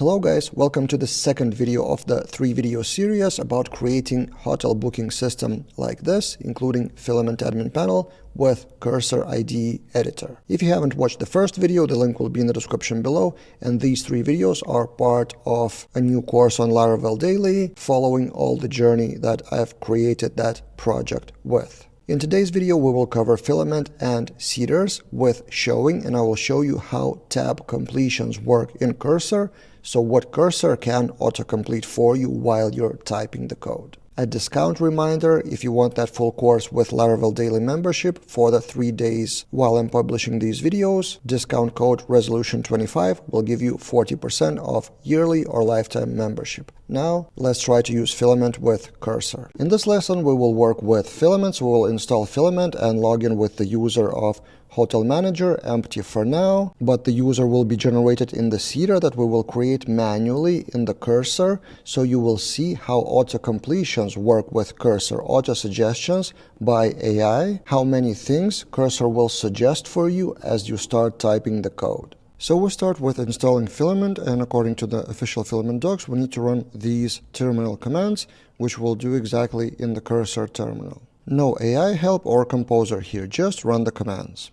Hello guys, welcome to the second video of the 3-video series about creating hotel booking system like this, including Filament admin panel with Cursor IDE editor. If you haven't watched the first video, the link will be in the description below, and these 3 videos are part of a new course on Laravel Daily, following all the journey that I've created that project with. In today's video, we will cover Filament and seeders with showing, and I will show you how tab completions work in Cursor, so what Cursor can autocomplete for you while you're typing the code. A discount reminder, if you want that full course with Laravel Daily membership for the 3 days while I'm publishing these videos, discount code resolution25 will give you 40% off yearly or lifetime membership. Now, let's try to use Filament with Cursor. In this lesson, we will work with Filaments. We will install Filament and log in with the user of Hotel Manager, empty for now, but the user will be generated in the seeder that we will create manually in the Cursor, so you will see how auto-completions work with Cursor, auto-suggestions by AI, how many things Cursor will suggest for you as you start typing the code. So we start with installing Filament, and according to the official Filament docs, we need to run these terminal commands, which we'll do exactly in the Cursor terminal. No AI help or composer here, just run the commands.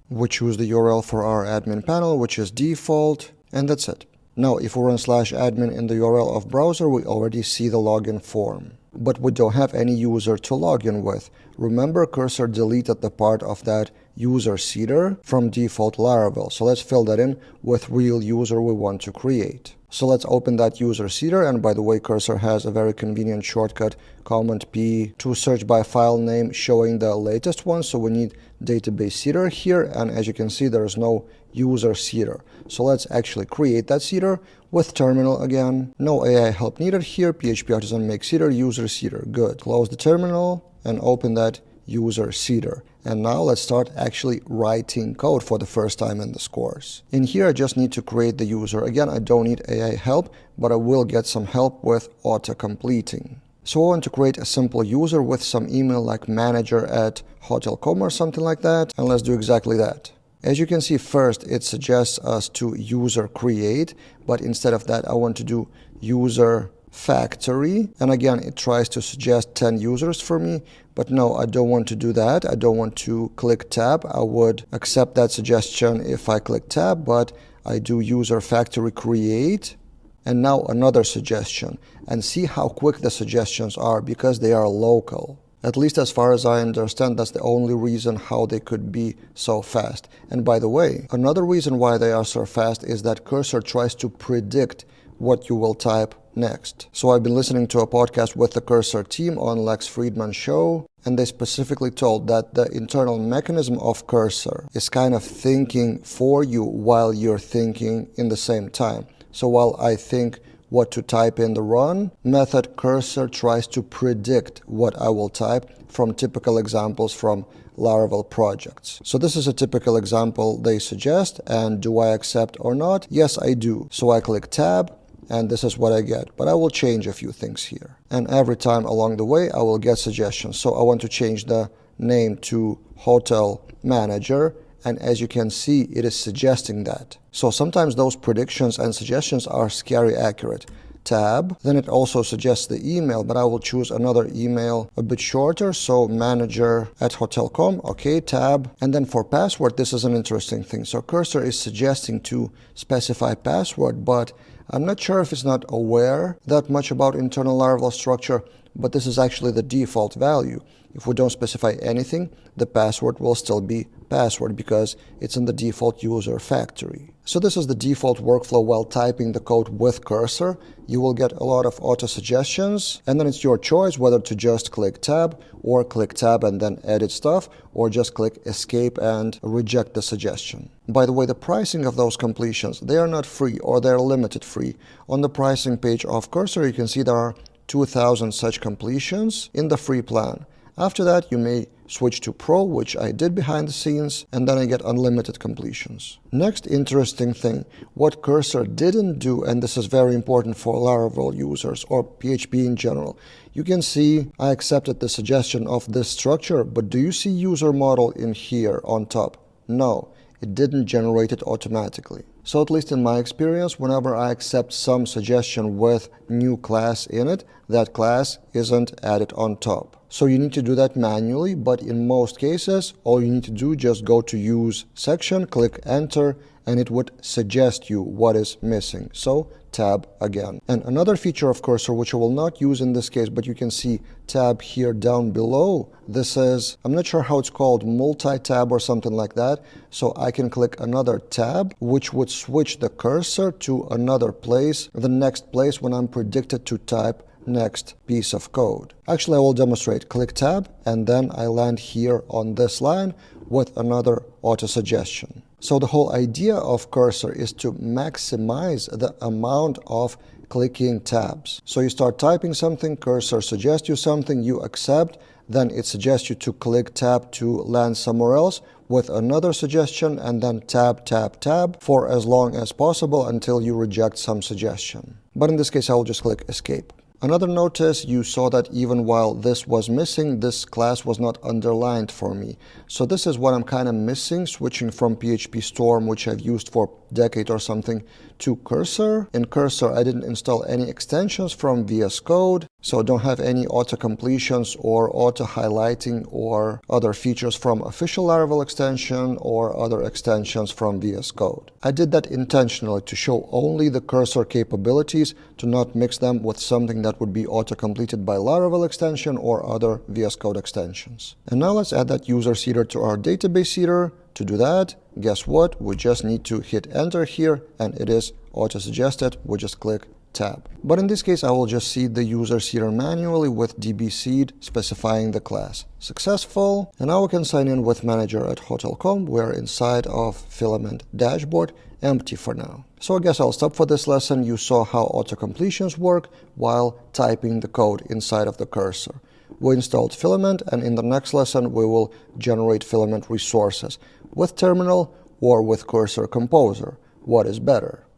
We choose the URL for our admin panel, which is default, and that's it. Now, if we run /admin in the URL of browser, we already see the login form. But we don't have any user to log in with. Remember, Cursor deleted the part of that user seeder from default Laravel. So let's fill that in with real user we want to create. So let's open that user seeder, and by the way, Cursor has a very convenient shortcut, Command P, to search by file name showing the latest one. So we need database seeder here, and as you can see, there is no user seeder. So let's actually create that seeder with terminal again. No AI help needed here, PHP artisan make seeder, user seeder, good. Close the terminal and open that user seeder. And now let's start actually writing code for the first time in this course. In here, I just need to create the user. Again, I don't need AI help, but I will get some help with auto-completing. So I want to create a simple user with some email like manager@hotel.com or something like that, and let's do exactly that. As you can see, first it suggests us to user create, but instead of that I want to do user factory, and again it tries to suggest 10 users for me, but no, I don't want to do that. I don't want to click tab. I would accept that suggestion if I click tab, but I do user factory create, and now another suggestion, and see how quick the suggestions are because they are local. At least as far as I understand, that's the only reason how they could be so fast. And by the way, another reason why they are so fast is that Cursor tries to predict what you will type next. So I've been listening to a podcast with the Cursor team on Lex Friedman's show, and they specifically told that the internal mechanism of Cursor is kind of thinking for you while you're thinking in the same time. So while I think what to type in the run method, Cursor tries to predict what I will type from typical examples from Laravel projects. So this is a typical example they suggest, and do I accept or not? Yes, I do. So I click tab, and this is what I get, but I will change a few things here. And every time along the way, I will get suggestions. So I want to change the name to Hotel Manager, and as you can see, it is suggesting that. So sometimes those predictions and suggestions are scary accurate. Tab, then it also suggests the email, but I will choose another email a bit shorter, so manager@hotel.com, okay, tab. And then for password, this is an interesting thing. So Cursor is suggesting to specify password, but I'm not sure if it's not aware that much about internal Laravel structure, but this is actually the default value. If we don't specify anything, the password will still be password because it's in the default user factory. So this is the default workflow while typing the code with Cursor. You will get a lot of auto suggestions, and then it's your choice whether to just click tab or click tab and then edit stuff, or just click escape and reject the suggestion. By the way, the pricing of those completions, they are not free, or they're limited free. On the pricing page of Cursor, you can see there are 2,000 such completions in the free plan. After that, you may switch to Pro, which I did behind the scenes, and then I get unlimited completions. Next interesting thing, what Cursor didn't do, and this is very important for Laravel users or PHP in general, you can see I accepted the suggestion of this structure, but do you see user model in here on top? No, it didn't generate it automatically. So at least in my experience, whenever I accept some suggestion with new class in it, that class isn't added on top. So you need to do that manually, but in most cases, all you need to do, just go to Use section, click Enter, and it would suggest you what is missing. So tab again. And another feature of Cursor, which I will not use in this case, but you can see tab here down below. This is, I'm not sure how it's called, multi-tab or something like that. So I can click another tab, which would switch the cursor to another place, the next place when I'm predicted to type next piece of code. Actually, I will demonstrate. Click tab, and then I land here on this line with another auto-suggestion. So the whole idea of Cursor is to maximize the amount of clicking tabs. So you start typing something, Cursor suggests you something, you accept, then it suggests you to click tab to land somewhere else with another suggestion, and then tab, tab, tab for as long as possible until you reject some suggestion. But in this case, I will just click Escape. Another notice, you saw that even while this was missing, this class was not underlined for me. So this is what I'm kind of missing, switching from PHP Storm, which I've used for a decade or something, to Cursor. In Cursor, I didn't install any extensions from VS Code, so I don't have any auto-completions or auto-highlighting or other features from official Laravel extension or other extensions from VS Code. I did that intentionally to show only the Cursor capabilities, to not mix them with something that would be auto-completed by Laravel extension or other VS Code extensions. And now let's add that user seeder to our database seeder. To do that, guess what? We just need to hit enter here, and it is auto-suggested. We just click tab. But in this case, I will just seed the user seeder manually with dbSeed, specifying the class. Successful. And now we can sign in with manager@hotel.com. We're inside of Filament dashboard, empty for now. So I guess I'll stop for this lesson. You saw how auto-completions work while typing the code inside of the cursor. We installed Filament, and in the next lesson, we will generate Filament resources with Terminal or with Cursor Composer. What is better?